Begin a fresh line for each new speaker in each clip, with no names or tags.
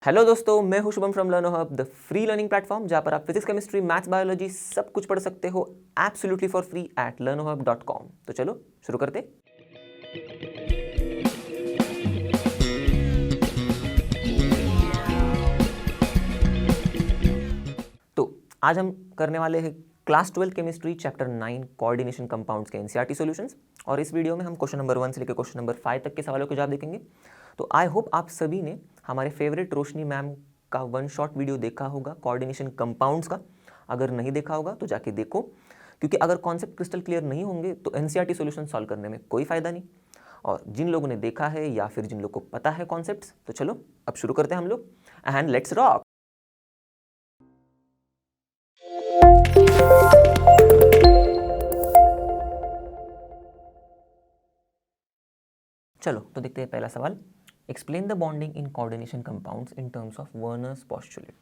Hello दोस्तों, मैं हूं Shubham from लर्नो hub, the free learning platform जहां पर आप फिजिक्स, केमिस्ट्री, मैथ्स, बायोलॉजी सब कुछ पढ़ सकते हो absolutely for free at learnohub.com। तो चलो शुरू करते। तो आज हम करने वाले हैं class 12 chemistry chapter 9 coordination compounds के एनसीईआरटी सॉल्यूशंस। और इस वीडियो में हम क्वेश्चन नंबर 1 से लेकर क्वेश्चन नंबर 5 तक के सवालों के जवाब देखेंगे। तो आई होप आप सभी ने हमारे फेवरेट रोशनी मैम का वन शॉट वीडियो देखा होगा कोऑर्डिनेशन कंपाउंड्स का। अगर नहीं देखा होगा तो जाके देखो, क्योंकि अगर कॉन्सेप्ट क्रिस्टल क्लियर नहीं होंगे तो एनसीईआरटी सॉल्यूशन सॉल्व करने में कोई फायदा नहीं। और जिन लोगों ने देखा है या फिर जिन लोगों को पता है कॉन्सेप्ट्स, तो चलो अब शुरू करते हैं हम लोग, एंड लेट्स रॉक। चलो तो देखते हैं पहला सवाल। Explain the bonding in coordination compounds in terms of Werner's postulate.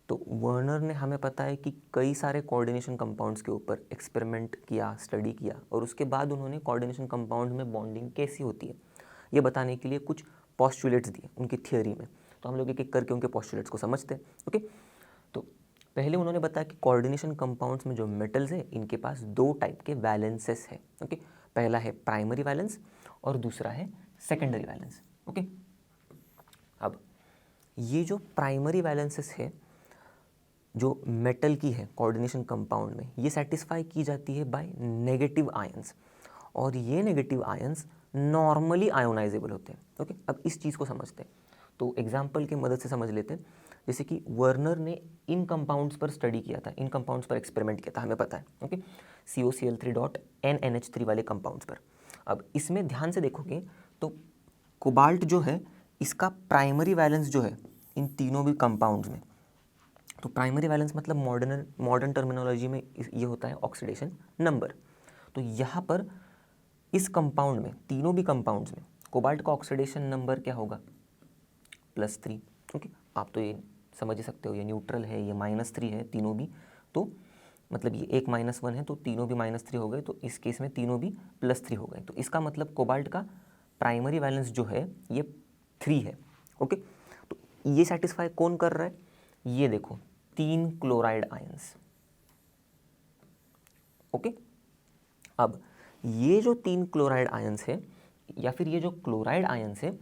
तो वर्नर ने, हमें पता है कि कई सारे कोऑर्डिनेशन कंपाउंड्स के ऊपर एक्सपेरिमेंट किया, स्टडी किया, और उसके बाद उन्होंने कोऑर्डिनेशन कंपाउंड में बॉन्डिंग कैसी होती है ये बताने के लिए कुछ पोस्टुलेट्स दिए उनकी थियोरी में। तो हम लोग एक एक करके उनके पोस्टुलेट्स को समझते हैं। ओके, तो पहले उन्होंने बताया कि कोऑर्डिनेशन कंपाउंड्स में जो मेटल्स है इनके पास दो टाइप के वैलेंसेस है। ओके, पहला है प्राइमरी वैलेंस और दूसरा है सेकेंडरी वैलेंस। ओके, अब ये जो प्राइमरी वैलेंसेस है जो मेटल की है कोऑर्डिनेशन कंपाउंड में, ये सेटिस्फाई की जाती है बाय नेगेटिव आयंस, और ये नेगेटिव आयंस नॉर्मली आयोनाइजेबल होते हैं। ओके, अब इस चीज़ को समझते हैं। तो एग्जाम्पल की मदद से समझ लेते हैं। जैसे कि वर्नर ने इन कंपाउंड्स पर स्टडी किया था, इन कंपाउंड्स पर एक्सपेरिमेंट किया था, हमें पता है। ओके, COCl3.NNH3 वाले कंपाउंड्स पर। अब इसमें ध्यान से देखोगे तो कोबाल्ट जो है इसका प्राइमरी वैलेंस जो है इन तीनों भी कंपाउंड्स में, तो प्राइमरी वैलेंस मतलब मॉडर्न टर्मिनोलॉजी में ये होता है ऑक्सीडेशन नंबर। तो यहाँ पर इस कंपाउंड में, तीनों भी कंपाउंड्स में कोबाल्ट का ऑक्सीडेशन नंबर क्या होगा? +3। ओके, आप तो ये समझ ही सकते हो, ये न्यूट्रल है, ये -3 है तीनों भी, तो मतलब ये एक -1 है तो तीनों भी -3 हो गए, तो इस केस में तीनों भी +3 हो गए। तो इसका मतलब कोबाल्ट का प्राइमरी वैलेंस जो है ये 3 है। ओके, तो ये सेटिस्फाई कौन कर रहा है? ये देखो, 3 क्लोराइड आयंस। ओके, अब ये जो 3 क्लोराइड आयंस है या फिर ये जो क्लोराइड आयंस है,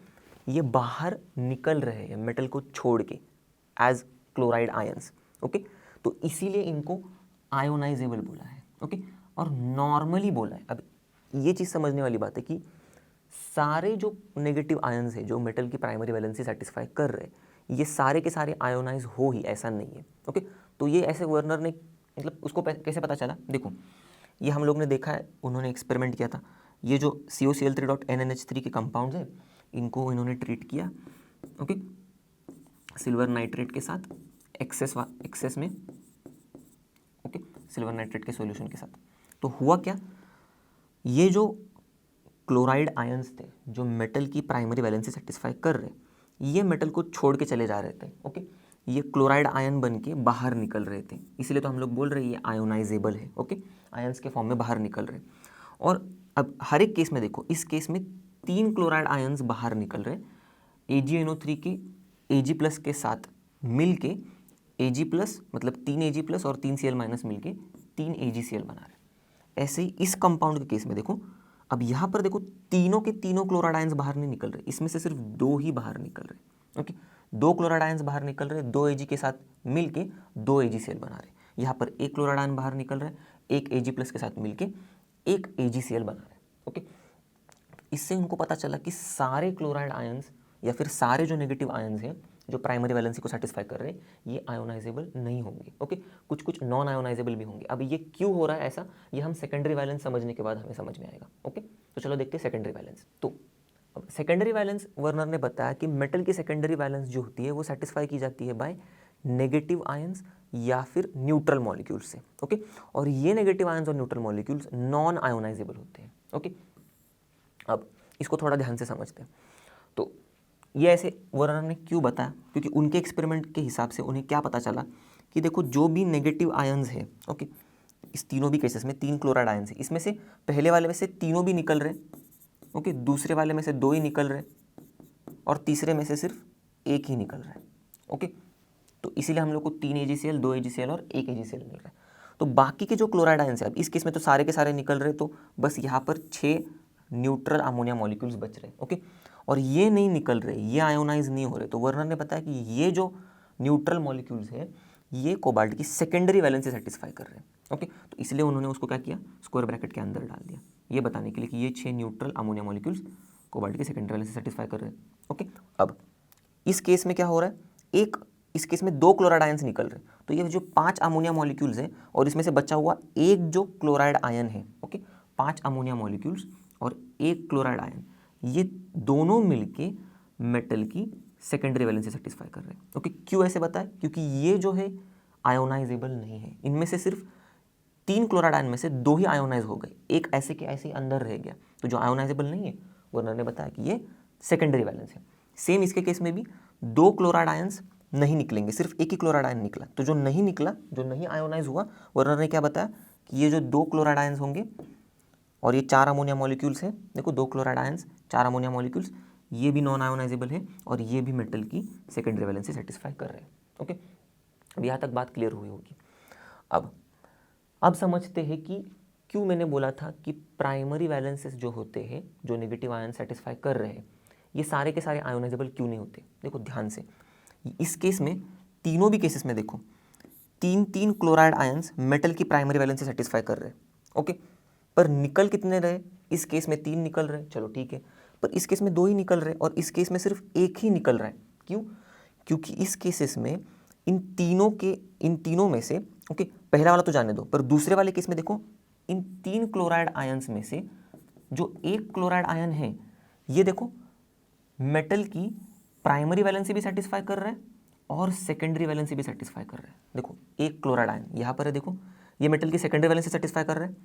ये बाहर निकल रहे हैं मेटल को छोड़ के एज क्लोराइड आयंस। ओके, तो इसीलिए इनको आयोनाइजेबल बोला है। ओके, और नॉर्मली बोला है। अब ये चीज़ समझने वाली बात है कि सारे जो नेगेटिव आयंस है जो मेटल की प्राइमरी वैलेंसी सेटिस्फाई कर रहे हैं, ये सारे के सारे आयोनाइज हो ही, ऐसा नहीं है। ओके, तो ये ऐसे वर्नर ने, मतलब उसको कैसे पता चला? देखो, ये हम लोग ने देखा है, उन्होंने एक्सपेरिमेंट किया था। ये जो COCl3.NNH3 के कंपाउंड्स है इनको इन्होंने ट्रीट किया। ओके, सिल्वर नाइट्रेट के साथ एक्सेस में। ओके, सिल्वर नाइट्रेट के सॉल्यूशन के साथ। तो हुआ क्या, ये जो क्लोराइड आयंस थे जो मेटल की प्राइमरी वैलेंसी सेटिस्फाई कर रहे, ये मेटल को छोड़ के चले जा रहे थे। ओके, ये क्लोराइड आयन बन के बाहर निकल रहे थे, इसलिए तो हम लोग बोल रहे हैं ये आयोनाइजेबल है। ओके, आयंस के फॉर्म में बाहर निकल रहे। और अब हर एक केस में देखो, इस केस में 3 क्लोराइड आयंस बाहर निकल रहे, AgNO3 के Ag+ के साथ मिल के Ag+, मतलब 3 Ag+ और 3 Cl- मिल के 3 AgCl बना रहे। ऐसे ही इस कंपाउंड के केस में देखो, अब यहाँ पर देखो, तीनों के तीनों क्लोराइड आयंस बाहर नहीं निकल रहे, इसमें से सिर्फ 2 ही बाहर निकल रहे। ओके, 2 क्लोराइड आयंस बाहर निकल रहे, 2 Ag के साथ मिल के 2 AgCl बना रहे। यहाँ पर एक क्लोराइड आयन बाहर निकल रहा है, एक Ag+ के साथ मिल के एक AgCl बना रहे। ओके, इससे उनको पता चला कि सारे क्लोराइड आयंस या फिर सारे जो नेगेटिव आयंस हैं जो प्राइमरी वैलेंसी को सेटिस्फाई कर रहे हैं, ये आयोनाइजेबल नहीं होंगे। ओके, कुछ कुछ नॉन आयोनाइजेबल भी होंगे। अब ये क्यों हो रहा है ऐसा, ये हम सेकेंडरी वैलेंस समझने के बाद हमें समझ में आएगा। ओके, तो चलो देखते हैं सेकेंडरी वैलेंस। तो अब सेकेंडरी वैलेंस वर्नर ने बताया कि मेटल की सेकेंडरी वैलेंस जो होती है वो सेटिस्फाई की जाती है बाय नेगेटिव आयंस या फिर न्यूट्रल मॉलिक्यूल्स से। ओके, और ये नेगेटिव आयंस और न्यूट्रल मॉलिक्यूल्स नॉन आयोनाइजेबल होते हैं। ओके, अब इसको थोड़ा ध्यान से समझते हैं। तो ये ऐसे वर्नर ने क्यों बताया? क्योंकि उनके एक्सपेरिमेंट के हिसाब से उन्हें क्या पता चला कि देखो, जो भी नेगेटिव आयंस है, ओके, इस तीनों भी केसेस में 3 क्लोराइड आयंस है, इसमें से पहले वाले में से तीनों भी निकल रहे, ओके, दूसरे वाले में से 2 ही निकल रहे, और तीसरे में से सिर्फ एक ही निकल रहा है। ओके, तो इसीलिए हम लोग को 3 AgCl, 2 AgCl और 1 AgCl मिल रहा है। तो बाकी के जो क्लोराइड आयंस है, अब इस केस में तो सारे के सारे निकल रहे, तो बस यहाँ पर 6 न्यूट्रल अमोनिया मॉलिक्यूल्स बच रहे, ओके, और ये नहीं निकल रहे, ये आयोनाइज नहीं हो रहे। तो वर्नर ने बताया कि ये जो न्यूट्रल मॉलिक्यूल्स है ये कोबाल्ट की सेकेंडरी वैलेंस से सेटिस्फाई कर रहे हैं, ओके, तो इसलिए उन्होंने उसको क्या किया, स्क्वायर ब्रैकेट के अंदर डाल दिया, ये बताने के लिए कि ये 6 न्यूट्रल अमोनिया मॉलिक्यूल्स कोबाल्ट की सेकेंडरी वैलेंस से सेटिस्फाई कर रहे हैं, ओके। अब इस केस में क्या हो रहा है, इस केस में 2 क्लोराइड आयंस निकल रहे, तो ये जो 5 अमोनिया मॉलिक्यूल्स हैं और इसमें से बचा हुआ एक जो क्लोराइड आयन है, ओके, 5 अमोनिया मॉलिक्यूल्स और 1 क्लोराइड आयन, ये दोनों मिलके मेटल की सेकेंडरी वैलेंस से सेटिस्फाई कर रहे हैं, ओके। क्यों ऐसे बताए, क्योंकि ये जो है आयोनाइजेबल नहीं है, इनमें से सिर्फ 3 क्लोराइड आयन में से 2 ही आयोनाइज हो गए, एक ऐसे के ऐसे अंदर रह गया, तो जो आयोनाइजेबल नहीं है वर्नर ने बताया कि ये सेकेंडरी वैलेंस है। सेम इसके केस में भी 2 क्लोराइड आयंस नहीं निकलेंगे, सिर्फ एक ही क्लोराइड आयन निकला, तो जो नहीं निकला, जो नहीं आयोनाइज हुआ, वर्नर ने क्या बताया कि ये जो 2 क्लोराइड आयंस होंगे और ये 4 अमोनिया मॉलिक्यूल्स हैं, देखो 2 क्लोराइड आयंस 4 अमोनिया मॉलिक्यूल्स, ये भी नॉन आयोनाइजेबल है और ये भी मेटल की सेकेंडरी वैलेंस से सेटिस्फाई कर रहे हैं, ओके। अब यहाँ तक बात क्लियर हुई होगी। अब समझते हैं कि क्यों मैंने बोला था कि प्राइमरी वैलेंसेस जो होते हैं, जो नेगेटिव आयन सेटिस्फाई कर रहे हैं, ये सारे के सारे आयोनाइजेबल क्यों नहीं होते। देखो ध्यान से, इस केस में, तीनों भी केसेस में देखो, 3 क्लोराइड आयंस मेटल की प्राइमरी वैलेंस से सेटिस्फाई कर रहे हैं, ओके, पर निकल कितने रहे, इस केस में 3 निकल रहे, चलो ठीक है, पर इस केस में 2 ही निकल रहे और इस केस में सिर्फ 1 ही निकल रहा है। क्यों, क्योंकि इस केसेस में इन तीनों में से, ओके, पहला वाला तो जाने दो, पर दूसरे वाले केस में देखो, इन 3 क्लोराइड आयंस में से जो 1 क्लोराइड आयन है, ये देखो मेटल की प्राइमरी वैलेंसी भी सेटिस्फाई कर रहा है और सेकेंडरी वैलेंसी भी सेटिस्फाई कर रहा है। देखो 1 क्लोराइड आयन यहाँ पर है, देखो ये मेटल की सेकेंडरी वैलेंसी सेटिस्फाई कर रहा है,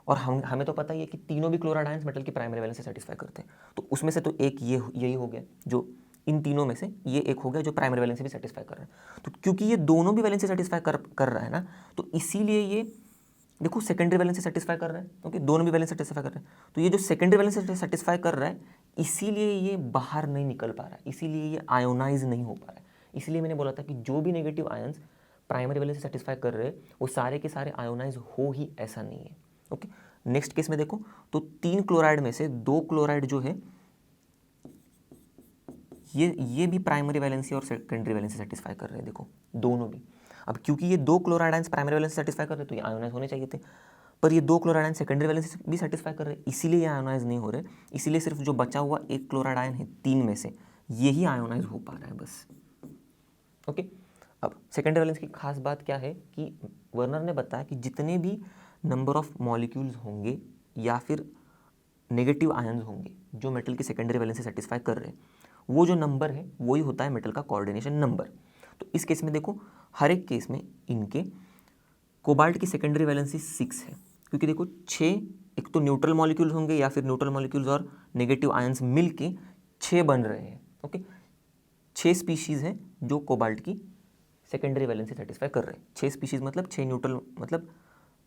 और हमें तो पता ही है कि तीनों भी क्लोराइड आयंस मेटल की प्राइमरी वैलेंसी सेटिस्फाई करते हैं, तो उसमें से तो एक यही हो गया, जो इन तीनों में से ये एक हो गया जो प्राइमरी वैलेंसी भी सेटिस्फाई कर रहा है। तो क्योंकि ये दोनों भी वैलेंसी सेटिस्फाई कर रहा है ना, तो इसीलिए ये देखो सेकेंडरी वैलेंसी सेटिस्फाई कर रहा है, ओके, दोनों भी वैलेंसी सेटिस्फाई कर रहे हैं, तो ये जो सेकेंडरी वैलेंसी सेटिस्फाई कर रहा है, इसीलिए ये बाहर नहीं निकल पा रहा है, इसीलिए ये आयोनाइज नहीं हो पा रहा है। इसलिए मैंने बोला था कि जो भी negative ions primary valency satisfy कर रहे हैं, वो सारे के सारे आयोनाइज हो ही ऐसा नहीं है, ओके। नेक्स्ट केस में देखो, तो 3 क्लोराइड में से 2 क्लोराइड जो है, ये भी प्राइमरी वैलेंसी और सेकेंडरी वैलेंसी सेटिस्फाई कर रहे हैं, देखो दोनों भी। अब क्योंकि ये 2 chloride ions primary valency satisfy कर रहे हैं, तो ये आयोनाइज होने चाहिए थे, पर ये 2 क्लोराइड आयन सेकेंडरी वैलेंसी भी सेटिस्फाई कर रहे हैं, इसीलिए ये आयोनाइज नहीं हो रहे, इसीलिए सिर्फ जो बचा हुआ 1 क्लोराइड आयन है 3 में से, यही आयोनाइज हो पा रहा है बस, ओके। अब सेकेंडरी वैलेंस की खास बात क्या है कि वर्नर ने बताया कि जितने भी नंबर ऑफ मॉलिक्यूल्स होंगे या फिर नेगेटिव आयंस होंगे जो मेटल की सेकेंडरी वैलेंस से सेटिस्फाई कर रहे हैं, वो जो नंबर है वही होता है मेटल का कोऑर्डिनेशन नंबर। तो इस केस में देखो, हर एक केस में इनके कोबाल्ट की सेकेंडरी वैलेंसी 6 है, क्योंकि देखो 6, एक तो न्यूट्रल मॉलिक्यूल्स होंगे या फिर न्यूट्रल मॉलिक्यूल्स और नेगेटिव आयंस मिलके 6 बन रहे हैं, ओके। 6 स्पीशीज़ हैं जो कोबाल्ट की सेकेंडरी वैलेंसी सेटिस्फाई कर रहे हैं। 6 स्पीशीज़ मतलब 6 न्यूट्रल, मतलब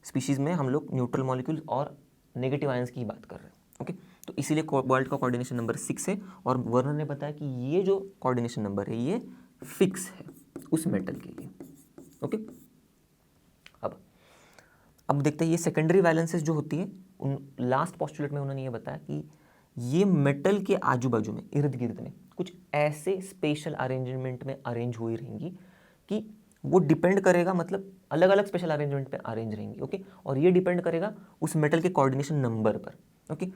स्पीशीज़ में हम लोग न्यूट्रल मॉलिक्यूल्स और नेगेटिव आयंस की बात कर रहे हैं, ओके। तो इसीलिए कोबाल्ट का कोऑर्डिनेशन नंबर 6 है, और वर्नर ने बताया कि ये जो कोऑर्डिनेशन नंबर है ये फिक्स है उस मेटल के लिए, ओके। अब देखते हैं ये सेकेंडरी वैलेंसेस जो होती है, उन लास्ट पोस्टुलेट में उन्होंने ये बताया कि ये मेटल के आजू बाजू में, इर्द गिर्द में कुछ ऐसे स्पेशल अरेंजमेंट में अरेंज हुई रहेंगी कि वो डिपेंड करेगा, मतलब अलग अलग स्पेशल अरेंजमेंट पे अरेंज रहेंगी, ओके। और ये डिपेंड करेगा उस मेटल के कोऑर्डिनेशन नंबर पर, ओके।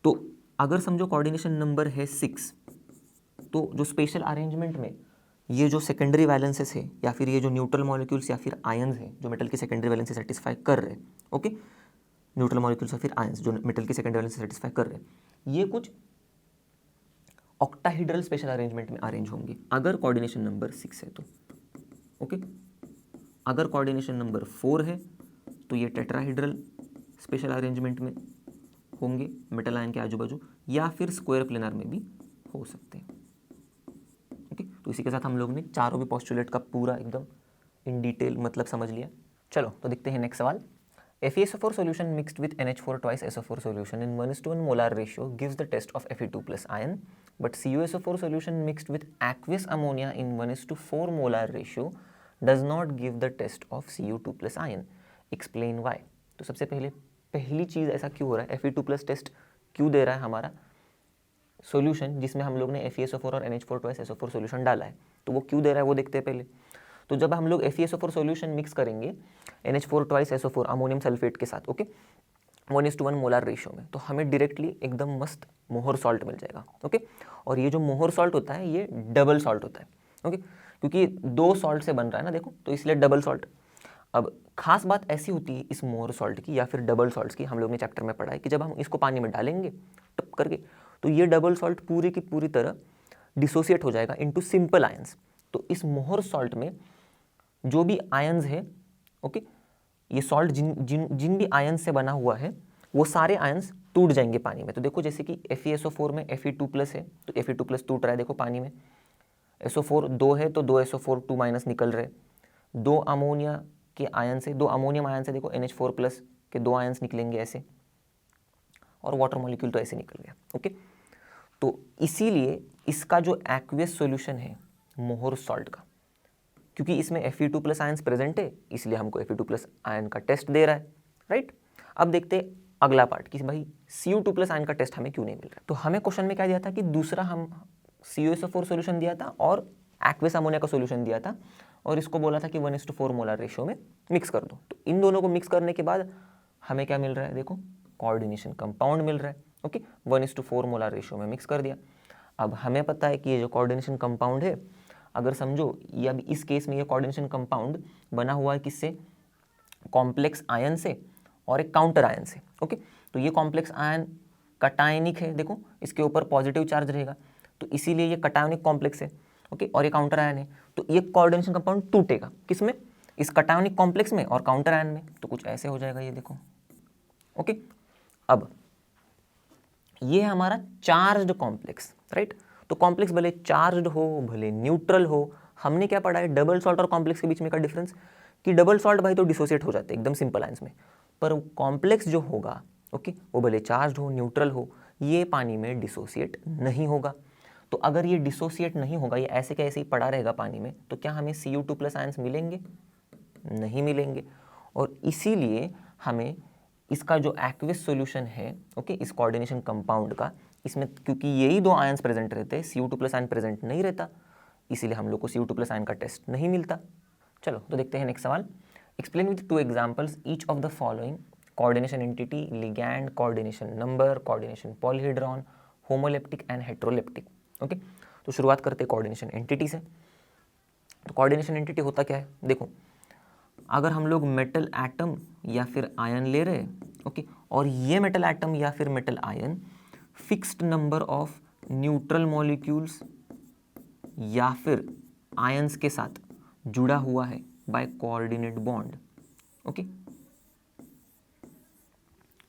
तो अगर समझो कोऑर्डिनेशन नंबर है 6, तो जो स्पेशल अरेंजमेंट में ये जो सेकेंडरी वैलेंसेस है या फिर ये जो न्यूट्रल मॉलिक्यूल्स या फिर आयंस है जो मेटल की सेकेंडरी वैलेंस से सेटिस्फाई कर रहे हैं, ओके, न्यूट्रल मॉलिक्यूल्स या फिर आयंस जो मेटल की सेकेंडरी वैलेंस से सेटिस्फाई कर रहे हैं, ये कुछ ऑक्टाहेड्रल स्पेशल अरेंजमेंट में अरेंज होंगे अगर कोऑर्डिनेशन नंबर 6 है तो, ओके। अगर कोऑर्डिनेशन नंबर 4 है तो ये टेट्राहेड्रल स्पेशल अरेंजमेंट में होंगे मेटल आयन के आजू बाजू, या फिर स्क्वायर प्लेनर में भी हो सकते हैं, ओके। तो इसी के साथ हम लोग ने चारों भी पोस्टुलेट का पूरा एकदम इन डिटेल मतलब समझ लिया। चलो तो देखते हैं नेक्स्ट सवाल। FeSO4 solution mixed with NH4 twice SO4 solution in 1:1 molar ratio gives the test of Fe2 plus ion but CuSO4 solution mixed with aqueous ammonia in 1:4 molar ratio does not give the test of Cu2 plus ion. Explain why. तो सबसे पहली चीज़ ऐसा क्यों हो रहा है, Fe2 plus test क्यों दे रहा है हमारा सॉल्यूशन जिसमें हम लोग ने FeSO4 और NH4 twice SO4 सॉल्यूशन डाला है, तो वो क्यों दे रहा है वो देखते हैं पहले। तो जब हम लोग FeSO4 सॉल्यूशन मिक्स करेंगे NH4 twice SO4 ammonium sulphate के साथ, ओके, 1:1 मोलार रेशियो में, तो हमें डायरेक्टली एकदम मस्त मोहर सॉल्ट मिल जाएगा, ओके। और ये जो मोहर सॉल्ट होता है ये डबल सॉल्ट होता है, ओके, क्योंकि दो सॉल्ट से बन रहा है ना, देखो, तो इसलिए डबल सॉल्ट। अब खास बात ऐसी होती है इस मोहर सॉल्ट की या फिर डबल सॉल्ट्स की, हम लोग ने चैप्टर में पढ़ा है कि जब हम इसको पानी में डालेंगे टप करके, तो ये डबल सॉल्ट पूरी की पूरी तरह डिसोसिएट हो जाएगा इनटू सिंपल आयंस। तो इस मोहर सॉल्ट में जो भी आयंस है, ओके, ये सॉल्ट जिन भी आयंस से बना हुआ है वो सारे आयंस टूट जाएंगे पानी में। तो देखो जैसे कि FeSO4 में Fe2 प्लस है, तो Fe2 प्लस टूट रहा है, देखो पानी में। SO4 2 है तो 2 SO4 2 माइनस निकल रहे, 2 अमोनिया के आयन से, 2 अमोनियम आयन से देखो NH4 प्लस के 2 आयंस निकलेंगे ऐसे, और वाटर मॉलिक्यूल तो ऐसे निकल गया, ओके। तो इसीलिए इसका जो एक्वियस सॉल्यूशन है मोहर सॉल्ट का, क्योंकि इसमें Fe2 प्लस आयंस प्रेजेंट है, इसलिए हमको Fe2 प्लस आयन का टेस्ट दे रहा है, राइट। अब देखते हैं अगला पार्ट कि भाई Cu2 प्लस आयन का टेस्ट हमें क्यों नहीं मिल रहा। तो हमें क्वेश्चन में क्या दिया था कि दूसरा हम CuSO4 सॉल्यूशन दिया था और एक्वियस अमोनिया का सॉल्यूशन दिया था, और इसको बोला था कि 1:4 मोलर रेशियो में मिक्स कर दो। तो इन दोनों को मिक्स करने के बाद हमें क्या मिल रहा है, देखो कोऑर्डिनेशन कंपाउंड मिल रहा है, ओके। 1:4 मोलर रेशियो में मिक्स कर दिया। अब हमें पता है कि ये जो कोऑर्डिनेशन कंपाउंड है, अगर समझो ये अब इस केस में ये कोऑर्डिनेशन कंपाउंड बना हुआ है किससे, कॉम्प्लेक्स आयन से और एक काउंटर आयन से, ओके। तो ये कॉम्प्लेक्स आयन कटायनिक है, देखो इसके ऊपर पॉजिटिव चार्ज रहेगा, तो इसीलिए ये कटायनिक कॉम्प्लेक्स है, ओके, और ये काउंटर आयन है, तो ये कोऑर्डिनेशन कंपाउंड टूटेगा किसमें, इस कटायनिक कॉम्प्लेक्स में और काउंटर आयन में। तो कुछ ऐसे हो जाएगा ये देखो, ओके। अब ये है हमारा चार्ज्ड कॉम्प्लेक्स, राइट। तो कॉम्प्लेक्स भले चार्ज्ड हो भले न्यूट्रल हो, हमने क्या पढ़ा है डबल सॉल्ट और कॉम्प्लेक्स के बीच में का डिफरेंस, कि डबल सॉल्ट भाई तो डिसोसिएट हो जाते हैं एकदम सिंपल आयंस में, पर कॉम्प्लेक्स जो होगा, ओके, वो भले चार्ज्ड हो न्यूट्रल हो, ये पानी में डिसोसिएट नहीं होगा। तो अगर ये डिसोसिएट नहीं होगा, ये ऐसे के ऐसे ही पड़ा रहेगा पानी में, तो क्या हमें Cu2 प्लस आयंस मिलेंगे, नहीं मिलेंगे। और इसीलिए हमें इसका जो एक्वियस सॉल्यूशन है, ओके, इस कोऑर्डिनेशन कंपाउंड का, इसमें क्योंकि यही दो आयंस प्रेजेंट रहते हैं, Cu2 प्लस आयन प्रेजेंट नहीं रहता, इसीलिए हम लोग को Cu2 प्लस आयन का टेस्ट नहीं मिलता। चलो तो देखते हैं नेक्स्ट सवाल। Explain with 2 examples each of the following coordination entity, ligand, coordination number, coordination polyhedron, homoleptic and heteroleptic, okay. तो शुरुआत करते हैं कोऑर्डिनेशन एंटिटी से। तो कोऑर्डिनेशन एंटिटी होता क्या है, देखो अगर हम लोग मेटल एटम या फिर आयन ले रहे हैं, ओके, और ये मेटल एटम या फिर metal ion fixed number of neutral molecules या फिर आयंस के साथ जुड़ा हुआ है बाय कोऑर्डिनेट बॉन्ड, ओके,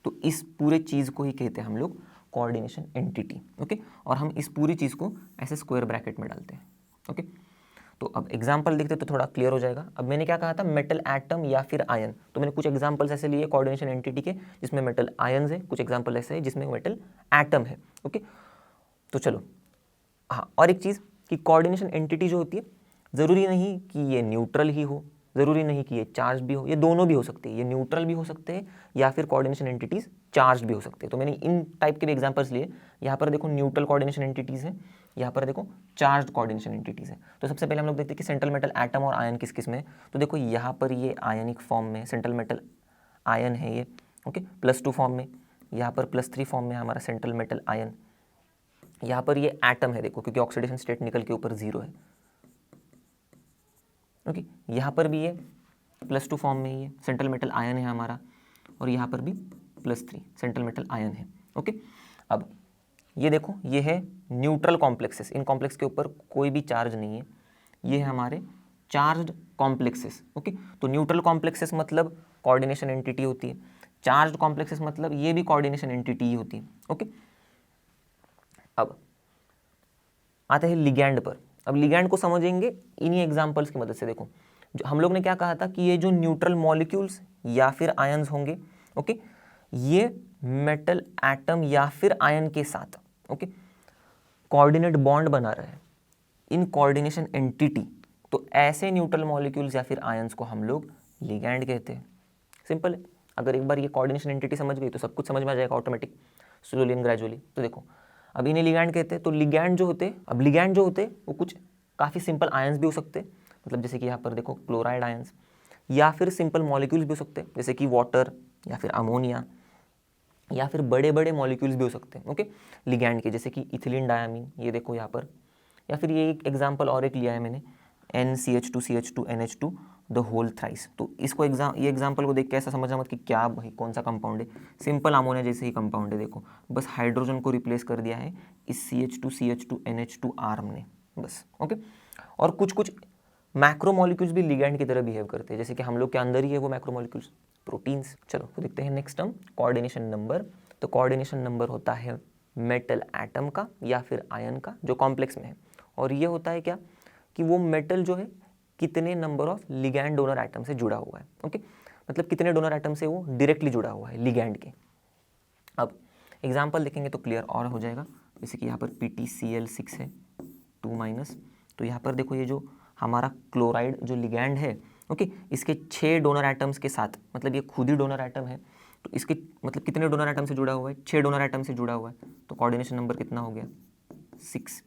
तो इस पूरे चीज को ही कहते हैं हम लोग कोऑर्डिनेशन एंटिटी, ओके। और हम इस पूरी चीज को ऐसे स्क्वायर ब्रैकेट में डालते हैं, ओके। तो अब एग्जाम्पल देखते तो थोड़ा क्लियर हो जाएगा। अब मैंने क्या कहा था, मेटल एटम या फिर आयन, तो मैंने कुछ एग्जाम्पल्स ऐसे लिए कोऑर्डिनेशन एंटिटी के जिसमें मेटल आयन है, कुछ एग्जाम्पल ऐसे है जिसमें मेटल एटम है, ओके। तो चलो, हाँ, और एक चीज़ कि कोऑर्डिनेशन एंटिटी जो होती है ज़रूरी नहीं कि ये न्यूट्रल ही हो, ज़रूरी नहीं कि ये चार्ज भी हो, ये दोनों भी हो सकते हैं, ये न्यूट्रल भी हो सकते हैं या फिर कोऑर्डिनेशन एंटिटीज़ चार्ज भी हो सकते हैं। तो मैंने इन टाइप के भी एग्जांपल्स लिए। यहाँ पर देखो न्यूट्रल कोऑर्डिनेशन एंटिटीज़ है, यहाँ पर देखो चार्ज कोऑर्डिनेशन एंटिटीज़ है। तो सबसे पहले हम लोग देखते हैं कि सेंट्रल मेटल एटम और आयन किस किस में। तो देखो यहाँ पर ये आयनिक फॉर्म में सेंट्रल मेटल आयन है ये, ओके, +2 फॉर्म में, यहाँ पर +3 फॉर्म में हमारा सेंट्रल मेटल आयन, यहाँ पर ये एटम है देखो, क्योंकि ऑक्सीडेशन स्टेट निकल के ऊपर 0 है, ओके। यहाँ पर भी ये +2 फॉर्म में ये सेंट्रल मेटल आयन है हमारा, और यहाँ पर भी +3 सेंट्रल मेटल आयन है, ओके। अब ये देखो, ये है न्यूट्रल कॉम्प्लेक्सेस, इन कॉम्प्लेक्स के ऊपर कोई भी चार्ज नहीं है, ये है हमारे चार्ज्ड कॉम्प्लेक्सेस, ओके। तो न्यूट्रल कॉम्प्लेक्सेस मतलब कोऑर्डिनेशन एंटिटी होती है, चार्ज्ड कॉम्प्लेक्सेस मतलब ये भी कोऑर्डिनेशन एंटिटी ही होती है, ओके। अब आते हैं लिगैंड पर। अब लिगैंड को समझेंगे इन्हीं एग्जांपल्स की मदद से। देखो जो हम लोग ने क्या कहा था कि ये जो न्यूट्रल मॉलिक्यूल्स या फिर आयंस होंगे, ओके, ये मेटल एटम या फिर आयन के साथ, ओके, कोऑर्डिनेट बॉन्ड बना रहा है, इन कोऑर्डिनेशन एंटिटी, तो ऐसे न्यूट्रल मॉलिक्यूल्स या फिर आयंस को हम लोग लिगैंड कहते हैं। सिंपल है, अगर एक बार ये कोऑर्डिनेशन एंटिटी समझ गई तो सब कुछ समझ में आ जाएगा ऑटोमेटिक, स्लोली एंड ग्रेजुअली। तो देखो अब इन्हें लिगैंड कहते हैं। तो लिगैंड जो होते, अब लिगैंड जो होते वो कुछ काफ़ी सिंपल आयंस भी हो सकते, मतलब जैसे कि यहाँ पर देखो क्लोराइड आयंस, या फिर सिंपल मॉलिक्यूल्स भी हो सकते हैं जैसे कि वाटर या फिर अमोनिया, या फिर बड़े बड़े मॉलिक्यूल्स भी हो सकते हैं ओके लिगैंड के, जैसे कि इथिलीन डायमीन, ये देखो यहाँ पर, या फिर ये एक एग्जांपल और एक लिया है मैंने, NCH2CH2 NH2 the whole thrice. तो इसको ये एग्जांपल को देख के ऐसा समझना मत कि क्या भाई कौन सा कंपाउंड है, सिंपल अमोनिया जैसे ही कंपाउंड है, देखो बस हाइड्रोजन को रिप्लेस कर दिया है इस CH2CH2 NH2 आर्म ने, बस ओके। और कुछ कुछ मैक्रोमोलिक्यूल्स भी लिगैंड की तरह बिहेव करते हैं, जैसे कि हम लोग के अंदर ही है वो मैक्रोमोलिक्यूल्स, प्रोटीन्स। चलो तो देखते हैं नेक्स्ट टर्म कोऑर्डिनेशन नंबर। तो कोऑर्डिनेशन नंबर होता है मेटल एटम का या फिर आयन का जो कॉम्प्लेक्स में है, और ये होता है क्या कि वो मेटल जो है कितने number of ligand donor atom से जुड़ा हुआ है ओके, मतलब कितने डोनर एटम से वो डायरेक्टली जुड़ा हुआ है लिगैंड के। अब एग्जांपल देखेंगे तो क्लियर और हो जाएगा, जैसे कि यहाँ पर PTCl6 है 2-, तो यहाँ पर देखो ये जो हमारा क्लोराइड जो लिगैंड है ओके, इसके 6 डोनर एटम्स के साथ, मतलब ये खुद ही डोनर एटम है, तो इसके मतलब कितने डोनर एटम से जुड़ा हुआ है, 6 डोनर एटम से जुड़ा हुआ है, तो कोऑर्डिनेशन नंबर कितना हो गया 6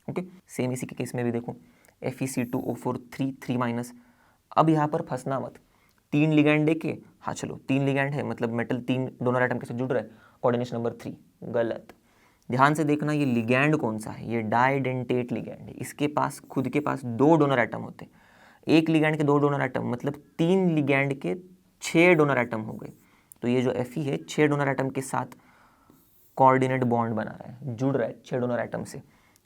ओके। सेम इसी के केस में भी देखो FeC2O4 3-। अब यहाँ पर फंसना मत, 3 लिगैंड देखे, हाँ चलो 3 लिगैंड है मतलब मेटल 3 डोनर एटम के साथ जुड़ रहा है, कोऑर्डिनेशन नंबर 3, गलत। ध्यान से देखना ये लिगैंड कौन सा है, ये डाइडेंटेट लिगैंड है, इसके पास खुद के पास 2 डोनर एटम होते हैं, एक लिगैंड के 2 डोनर एटम मतलब 3 लिगैंड के 6 डोनर एटम हो गए, तो ये जो Fe है 6 डोनर एटम के साथ कोऑर्डिनेट बॉन्ड बना रहा है, जुड़ रहा है 6 डोनर एटम से,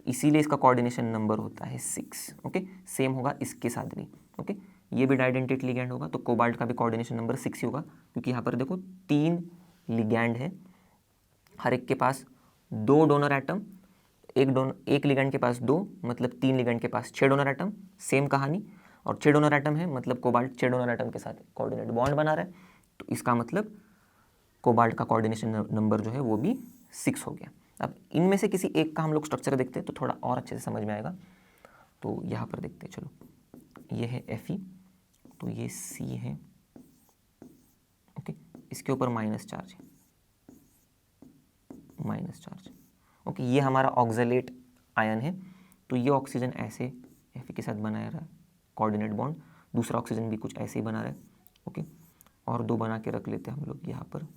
इसीलिए इसका कोऑर्डिनेशन नंबर होता है 6 ओके। सेम होगा इसके साथ भी ओके, ये भी डाइडेंटेट लिगैंड होगा, तो कोबाल्ट का भी कोऑर्डिनेशन नंबर 6 ही होगा, क्योंकि यहाँ पर देखो 3 लिगैंड है, हर एक के पास 2 डोनर एटम, एक लिगैंड के पास 2 मतलब 3 लिगैंड के पास 6 डोनर एटम, सेम कहानी, और 6 डोनर एटम है मतलब कोबाल्ट 6 डोनर एटम के साथ कोऑर्डिनेट बॉन्ड बना रहा है, तो इसका मतलब कोबाल्ट का कोऑर्डिनेशन नंबर जो है वो भी 6 हो गया। अब इनमें से किसी एक का हम लोग स्ट्रक्चर देखते हैं तो थोड़ा और अच्छे से समझ में आएगा, तो यहाँ पर देखते हैं, चलो ये है Fe, तो ये C है ओके, इसके ऊपर माइनस चार्ज है, माइनस चार्ज ओके, ये हमारा ऑक्सलेट आयन है, तो ये ऑक्सीजन ऐसे Fe के साथ बना रहा है कोऑर्डिनेट बॉन्ड, दूसरा ऑक्सीजन भी कुछ ऐसे ही बना रहा है ओके, और 2 बना के रख लेते हैं हम लोग यहाँ पर,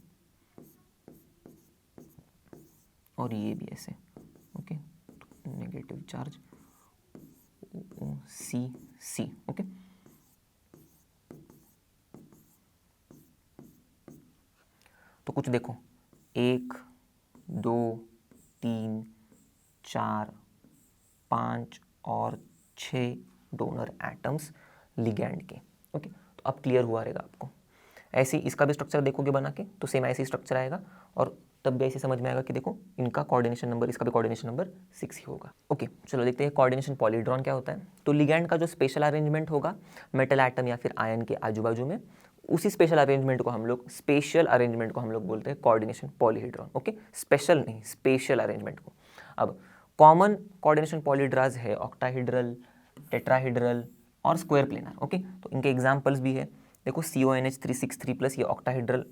और ये भी ऐसे okay, negative charge C okay. तो कुछ देखो 1 2 3 4 5 और 6 डोनर एटम्स लिगैंड के ओके। तो अब क्लियर हुआ रहेगा आपको, ऐसे ही इसका भी स्ट्रक्चर देखोगे बना के तो सेम ऐसे ही स्ट्रक्चर आएगा, और तब भी ऐसे समझ में आएगा कि देखो इनका कोऑर्डिनेशन नंबर, इसका भी कोऑर्डिनेशन नंबर 6 ही होगा ओके। चलो देखते हैं कोऑर्डिनेशन पॉलीहेड्रॉन क्या होता है। तो लिगैंड का जो स्पेशल अरेंजमेंट होगा मेटल एटम या फिर आयन के आजू बाजू में, उसी स्पेशल अरेंजमेंट को हम लोग बोलते हैं कोऑर्डिनेशन पॉलीहेड्रॉन ओके, स्पेशल नहीं स्पेशल अरेंजमेंट को। अब कॉमन कोऑर्डिनेशन पॉलीहेड्राज है ऑक्टाहेड्रल, टेट्राहेड्रल और स्क्वायर प्लेनर ओके। तो इनके एग्जांपल्स भी है, देखो CONH363+ ये ऑक्टाहेड्रल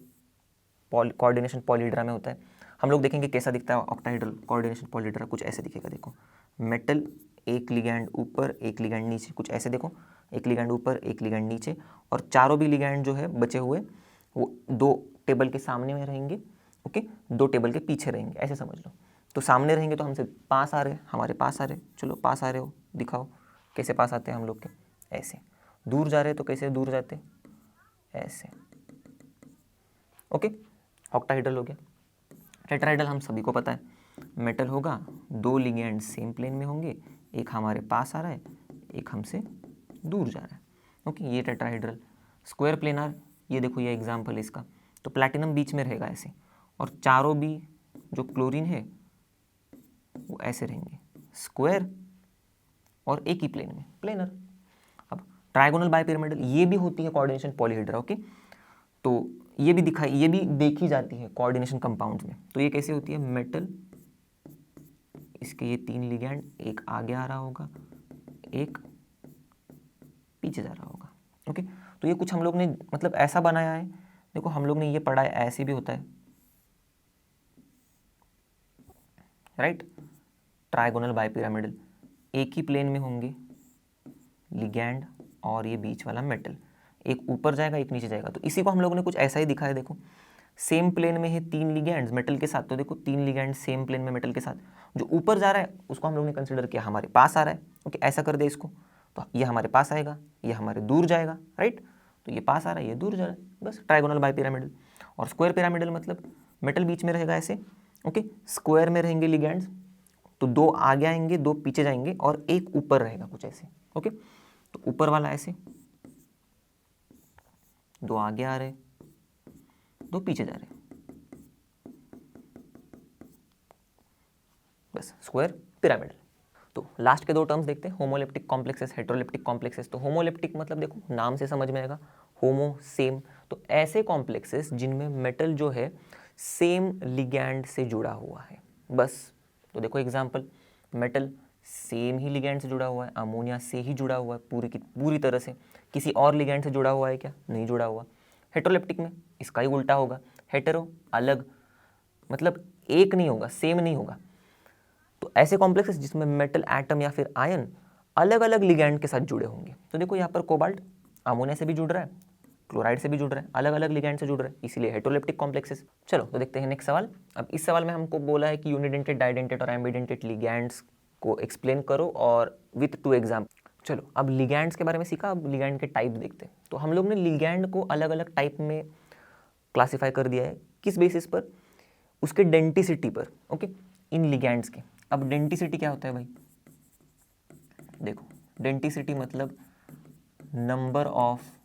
कोऑर्डिनेशन पॉलीहेड्रा में होता है। हम लोग देखेंगे कैसा दिखता है ऑक्टाहेड्रल कोऑर्डिनेशन पॉलीहेड्रा, कुछ ऐसे दिखेगा, देखो मेटल एक लिगैंड ऊपर एक लिगैंड नीचे, कुछ ऐसे देखो, एक लिगैंड ऊपर एक लिगैंड नीचे, और चारों भी लिगैंड जो है बचे हुए वो 2 टेबल के सामने में रहेंगे ओके, 2 टेबल के पीछे रहेंगे, ऐसे समझ लो। तो सामने रहेंगे तो हमसे पास आ रहे, हमारे पास आ रहे, चलो पास आ रहे हो दिखाओ कैसे पास आते हैं हम लोग के, ऐसे। दूर जा रहे तो कैसे दूर जाते, ऐसे ओके। ऑक्टाहेड्रल हो गया। टेट्राहेड्रल हम सभी को पता है, मेटल होगा 2 लिगैंड सेम प्लेन में होंगे, एक हमारे पास आ रहा है एक हमसे दूर जा रहा है ओके, ये टेट्राहेड्रल। स्क्वायर प्लेनर, ये देखो ये एग्जांपल है इसका, तो प्लैटिनम बीच में रहेगा ऐसे, और चारों भी जो क्लोरीन है वो ऐसे रहेंगे स्क्वायर और एक ही प्लेन में प्लेनर। अब ट्राइगोनल बाइपिरामिडल ये भी होती है कोऑर्डिनेशन पॉलीहेड्रा ओके, तो ये भी देखी जाती है कोऑर्डिनेशन कंपाउंड्स में। तो ये कैसे होती है, मेटल इसके ये 3 लिगैंड, एक आगे आ रहा होगा, एक पीछे जा रहा होगा। ओके, तो ये कुछ हम लोग ने मतलब ऐसा बनाया है, देखो हम लोग ने ये पढ़ा है ऐसे भी होता है, राइट, ट्राइगोनल बाइपिरामिडल, एक ही प्लेन में होंगे लिगैंड और ये बीच वाला मेटल, एक ऊपर जाएगा एक नीचे जाएगा। तो इसी को हम लोगों ने कुछ ऐसा ही दिखाया, देखो सेम प्लेन में है 3 लिगैंड्स मेटल के साथ, तो देखो 3 लिगैंड सेम प्लेन में मेटल के साथ, जो ऊपर जा रहा है उसको हम लोग ने कंसिडर किया हमारे पास आ रहा है। ओके, ऐसा कर दे इसको, तो ये हमारे पास आएगा, ये हमारे दूर जाएगा, राइट, तो ये पास आ रहा है, ये दूर जा रहा है, बस ट्राइगोनल बाइपिरामिडल। और स्क्वायर पिरामिडल मतलब मेटल बीच में रहेगा ऐसे, ओके, स्क्वायर में रहेंगे लिगैंड्स, तो 2 आगे आएंगे 2 पीछे जाएंगे और एक ऊपर रहेगा कुछ ऐसे। ओके, तो ऊपर वाला ऐसे, 2 आगे आ रहे 2 पीछे जा रहे, बस स्क्वायर पिरामिडल। तो लास्ट के 2 टर्म्स देखते हैं, होमोलेप्टिक कॉम्प्लेक्सेस, हेटेरोलेप्टिक कॉम्प्लेक्सेस। तो होमोलेप्टिक मतलब देखो नाम से समझ में आएगा, होमो सेम, तो ऐसे कॉम्प्लेक्सेस जिनमें मेटल जो है सेम लिगैंड से जुड़ा हुआ है, बस। तो देखो एग्जांपल, मेटल सेम ही लिगैंड से जुड़ा हुआ है, अमोनिया से ही जुड़ा हुआ है पूरी की पूरी तरह से, किसी और लिगैंड से जुड़ा हुआ है क्या? नहीं जुड़ा हुआ। हेटेरोलेप्टिक में इसका ही उल्टा होगा, हेटेरो अलग, मतलब एक नहीं होगा, सेम नहीं होगा। तो ऐसे कॉम्प्लेक्सेस जिसमें मेटल एटम या फिर आयन अलग अलग लिगैंड के साथ जुड़े होंगे। तो देखो यहाँ पर कोबाल्ट अमोनिया से भी जुड़ रहा है, क्लोराइड से भी जुड़ रहा है, अलग अलग लिगैंड से जुड़ रहा है, इसीलिए हेटेरोलेप्टिक कॉम्प्लेक्सेस। चलो तो देखते हैं नेक्स्ट सवाल। अब इस सवाल में हमको बोला है कि यूनिडेंटेड, डाइडेंटेड और एम्बिडेंटेड लिगैंड्स को एक्सप्लेन करो और विथ 2 एग्जाम्पल। चलो अब लिगैंड्स के बारे में सीखा, अब लिगैंड के टाइप देखते हैं। तो हम लोग ने लिगैंड को अलग अलग टाइप में क्लासीफाई कर दिया है, किस बेसिस पर? उसके डेंटिसिटी पर। ओके, इन लिगैंड्स के। अब डेंटिसिटी क्या होता है भाई? देखो डेंटिसिटी मतलब number of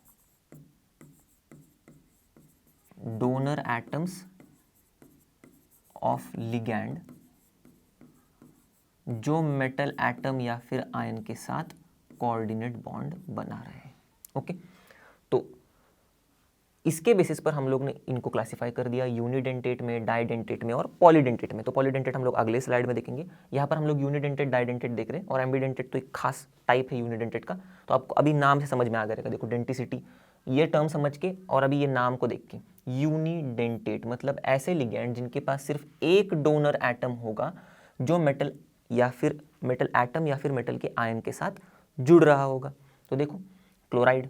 donor atoms of ligand जो मेटल एटम या फिर आयन के साथ कोऑर्डिनेट बॉन्ड बना रहे हैं। ओके, तो इसके बेसिस पर हम लोग ने इनको क्लासिफाई कर दिया यूनिडेंटेट में, डाइडेंटेट में और पॉलीडेंटेट में। तो पॉलीडेंटेट हम लोग अगले स्लाइड में देखेंगे, यहाँ पर हम लोग यूनिडेंटेट डाइडेंटेट देख रहे हैं, और एम्बिडेंटेट तो एक खास टाइप है यूनिडेंटेट का। तो आपको अभी नाम से समझ में आ जाएगा, देखो डेंटिसिटी ये टर्म समझ के और अभी ये नाम को देख के। यूनिडेंटेट मतलब ऐसे लिगैंड जिनके पास सिर्फ एक डोनर एटम होगा जो मेटल या फिर मेटल एटम या फिर मेटल के आयन के साथ जुड़ रहा होगा। तो देखो क्लोराइड,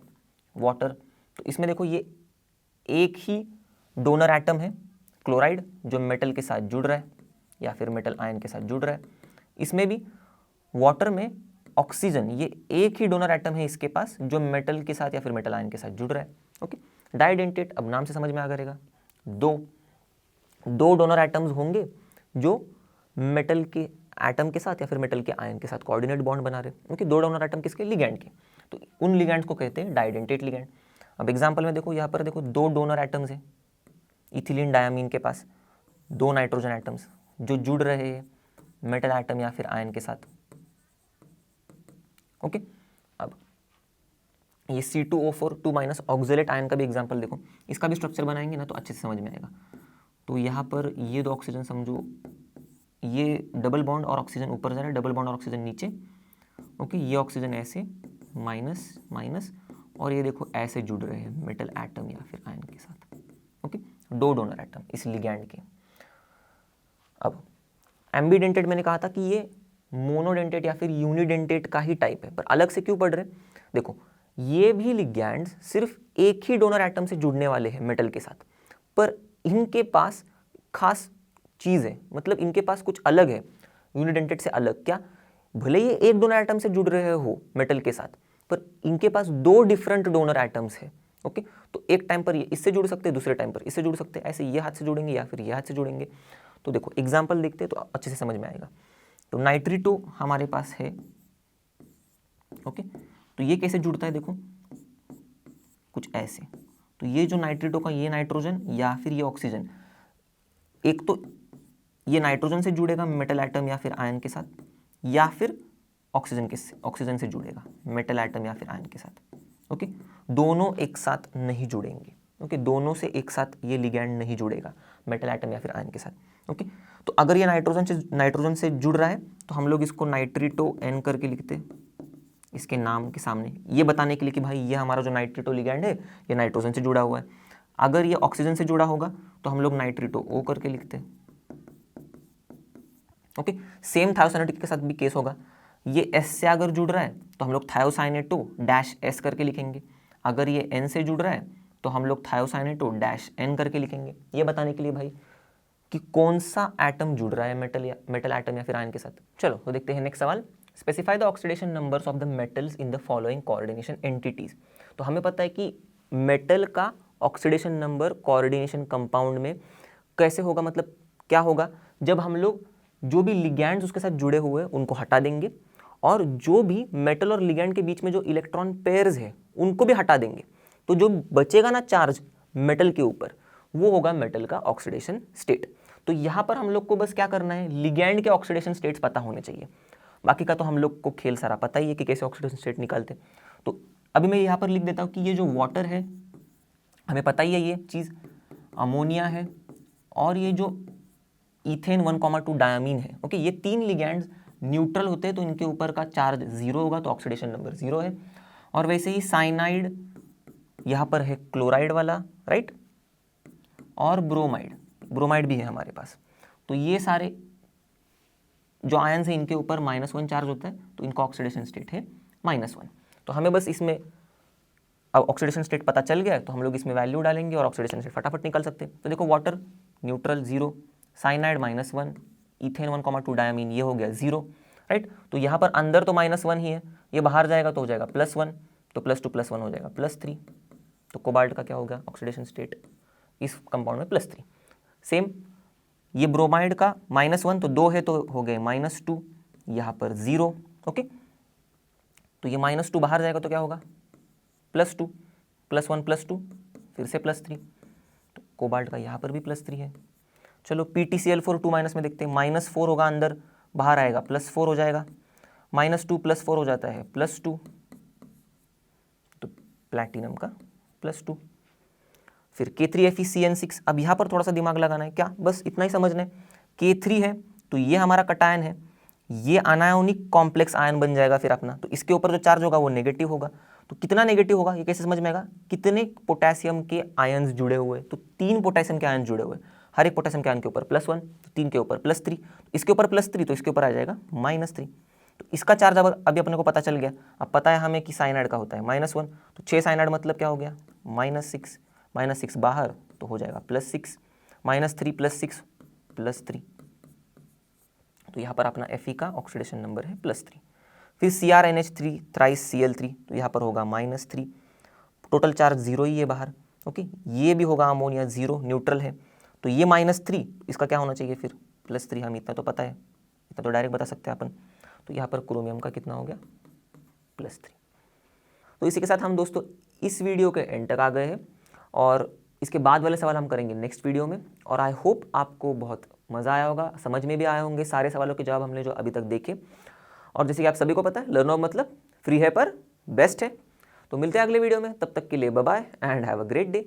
वाटर, तो इसमें देखो ये एक ही डोनर एटम है क्लोराइड जो मेटल के साथ जुड़ रहा है या फिर मेटल आयन के साथ जुड़ रहा है। इसमें भी वाटर में ऑक्सीजन, ये एक ही डोनर एटम है इसके पास जो मेटल के साथ या फिर मेटल आयन के साथ जुड़ रहा है। ओके, डाइडेंटेट अब नाम से समझ में आ जाएगा, दो डोनर एटम्स होंगे जो मेटल के एटम के साथ या फिर मेटल के आयन के साथ कोऑर्डिनेट बॉन्ड बना रहे हैं। ओके, 2 डोनर एटम किसके? लिगैंड के। तो उन लिगैंड्स को कहते हैं डाइडेंटेट लिगैंड। अब एग्जांपल में देखो, यहाँ पर देखो 2 डोनर एटम्स हैं इथिलीन डायमीन के पास, 2 नाइट्रोजन एटम्स जो जुड़ रहे हैं मेटल एटम या फिर आयन के साथ। ओके, अब ये C2O4 2- ऑक्जेलेट आयन का भी एग्जांपल देखो, इसका भी स्ट्रक्चर बनाएंगे ना तो अच्छे से समझ में आएगा। तो यहाँ पर ये 2 ऑक्सीजन समझो, ये डबल बॉन्ड और ऑक्सीजन ऊपर जा रहा है, डबल बॉन्ड और ऑक्सीजन नीचे। ओके, ये ऑक्सीजन ऐसे माइनस माइनस, और ये देखो ऐसे जुड़ रहे हैं मेटल एटम या फिर आयन के साथ। ओके, 2 डोनर एटम इस लिगैंड के। अब एम्बिडेंटेट मैंने कहा था कि ये मोनोडेंटेट या फिर यूनिडेंटेट का ही टाइप है, पर अलग से क्यों पढ़ रहे हैं? देखो ये भी लिगैंड्स सिर्फ एक ही डोनर एटम से जुड़ने वाले हैं मेटल के साथ, पर इनके पास खास चीज़ है, मतलब इनके पास कुछ अलग है यूनिडेंटेट से अलग। क्या? भले ये एक डोनर एटम से जुड़ रहे हो मेटल के साथ, पर इनके पास 2 डिफरेंट डोनर एटम्स है। ओके, तो एक टाइम पर ये इससे जुड़ सकते हैं, दूसरे टाइम पर इससे जुड़ सकते हैं, ऐसे ये हाथ से जुड़ेंगे या फिर ये हाथ से जुड़ेंगे। तो देखो एग्जाम्पल देखते हैं तो अच्छे से समझ में आएगा। तो नाइट्रिटो हमारे पास है। ओके, तो ये कैसे जुड़ता है? देखो कुछ ऐसे। तो ये जो नाइट्रिटो का ये नाइट्रोजन या फिर ये ऑक्सीजन, एक तो ये नाइट्रोजन से जुड़ेगा मेटल एटम या फिर आयन के साथ, या फिर ऑक्सीजन से जुड़ेगा मेटल एटम या फिर आयन के साथ। ओके, दोनों एक साथ नहीं जुड़ेंगे। ओके, दोनों से एक साथ ये लिगैंड नहीं जुड़ेगा मेटल एटम या फिर आयन के साथ। ओके, तो अगर ये नाइट्रोजन से जुड़ रहा है तो हम लोग इसको नाइट्रिटो N करके लिखते इसके नाम के सामने, ये बताने के लिए कि भाई ये हमारा जो नाइट्रिटो लिगैंड है ये नाइट्रोजन से जुड़ा हुआ है। अगर ये ऑक्सीजन से जुड़ा होगा तो हम लोग नाइट्रिटो O करके लिखते हैं। ओके, सेम थायोसाइनेट के साथ भी केस होगा। ये S से अगर जुड़ रहा है तो हम लोग थायोसाइनेटो डैश S करके लिखेंगे। अगर ये N से जुड़ रहा है तो हम लोग थायोसाइनेटो डैश N करके लिखेंगे, ये बताने के लिए भाई कि कौन सा एटम जुड़ रहा है मेटल एटम या फिर आयन के साथ। चलो तो देखते हैं नेक्स्ट सवाल। Specify the oxidation numbers of the metals in the following coordination entities. तो हमें पता है कि मेटल का ऑक्सीडेशन नंबर कोऑर्डिनेशन कंपाउंड में कैसे होगा, मतलब क्या होगा, जब हम लोग जो भी लिगैंड्स उसके साथ जुड़े हुए हैं उनको हटा देंगे और जो भी मेटल और लिगैंड के बीच में जो इलेक्ट्रॉन पेयर्स है उनको भी हटा देंगे। तो जो बचेगा ना चार्ज मेटल के ऊपर वो होगा मेटल का ऑक्सीडेशन स्टेट। तो यहाँ पर हम लोग को बस क्या करना है, लिगैंड के ऑक्सीडेशन स्टेट्स पता होने चाहिए, बाकी का तो हम लोग को खेल सारा पता ही है कि कैसे ऑक्सीडेशन स्टेट निकालते। तो अभी मैं यहाँ पर लिख देता हूँ कि ये जो वाटर है हमें पता ही है ये चीज़, अमोनिया है और ये जो इथेन 1,2 डायमीन है। ओके, ये तीन लिगैंड्स न्यूट्रल होते हैं तो इनके ऊपर का चार्ज 0 होगा, तो ऑक्सीडेशन नंबर 0 है। और वैसे ही साइनाइड यहाँ पर है क्लोराइड वाला, राइट, और ब्रोमाइड भी है हमारे पास। तो ये सारे जो आयन्स हैं इनके ऊपर -1 चार्ज होता है, तो इनका ऑक्सीडेशन स्टेट है -1। तो हमें बस इसमें अब ऑक्सीडेशन स्टेट पता चल गया है तो हम लोग इसमें वैल्यू डालेंगे और ऑक्सीडेशन स्टेट फटाफट निकल सकते हैं। तो देखो water neutral 0, cyanide -1, ethane 1,2 diamine ये हो गया 0, राइट। तो यहाँ पर अंदर तो -1 ही है, ये बाहर जाएगा तो हो जाएगा +1, तो +2 +1 हो जाएगा +3। तो कोबाल्ट का क्या हो गया ऑक्सीडेशन स्टेट इस कंपाउंड में +3। सेम ये ब्रोमाइड का -1 तो 2 है तो हो गए -2, यहाँ पर 0। ओके, तो ये -2 बाहर जाएगा तो क्या होगा +2, +1 +2 फिर से +3, तो कोबाल्ट का यहाँ पर भी +3 है। चलो PtCl4 2 माइनस में देखते हैं, -4 होगा अंदर, बाहर आएगा +4 हो जाएगा, -2 +4 हो जाता है +2, तो प्लैटिनम का +2। फिर K3FeCN6, अब यहाँ पर थोड़ा सा दिमाग लगाना है, क्या बस इतना ही समझना है, K3 है तो ये हमारा कटायन है, ये अनायोनिक कॉम्प्लेक्स आयन बन जाएगा फिर अपना, तो इसके ऊपर जो चार्ज होगा वो नेगेटिव होगा। तो कितना नेगेटिव होगा ये कैसे समझ में आएगा, कितने पोटेशियम के आयन्स जुड़े हुए, तो 3 पोटेशियम के आयन जुड़े हुए, हर एक पोटेशियम के आयन के ऊपर +1, तो 3 के ऊपर +3, इसके ऊपर +3 तो इसके ऊपर आ जाएगा -3। तो इसका चार्ज अब अभी अपने को पता चल गया। अब पता है हमें कि साइनाइड का होता है -1, तो 6 साइनाइड मतलब क्या हो गया -6, -6 बाहर तो हो जाएगा +6, -3 +6 +3, तो यहाँ पर अपना Fe का ऑक्सीडेशन नंबर है +3। फिर CrNH3 थ्राइस Cl3, तो यहाँ पर होगा -3, टोटल चार्ज 0 ही है बाहर। ओके, ये भी होगा अमोनिया 0, न्यूट्रल है, तो ये -3, इसका क्या होना चाहिए फिर +3, हम इतना तो पता है, इतना तो डायरेक्ट बता सकते हैं अपन। तो यहाँ पर क्रोमियम का कितना हो गया +3। तो इसी के साथ हम दोस्तों इस वीडियो के एंड तक आ गए हैं और इसके बाद वाले सवाल हम करेंगे नेक्स्ट वीडियो में। और आई होप आपको बहुत मज़ा आया होगा, समझ में भी आए होंगे सारे सवालों के जवाब हमने जो अभी तक देखे। और जैसे कि आप सभी को पता है लर्नर मतलब फ्री है पर बेस्ट है। तो मिलते हैं अगले वीडियो में, तब तक के लिए bye bye and have a great day.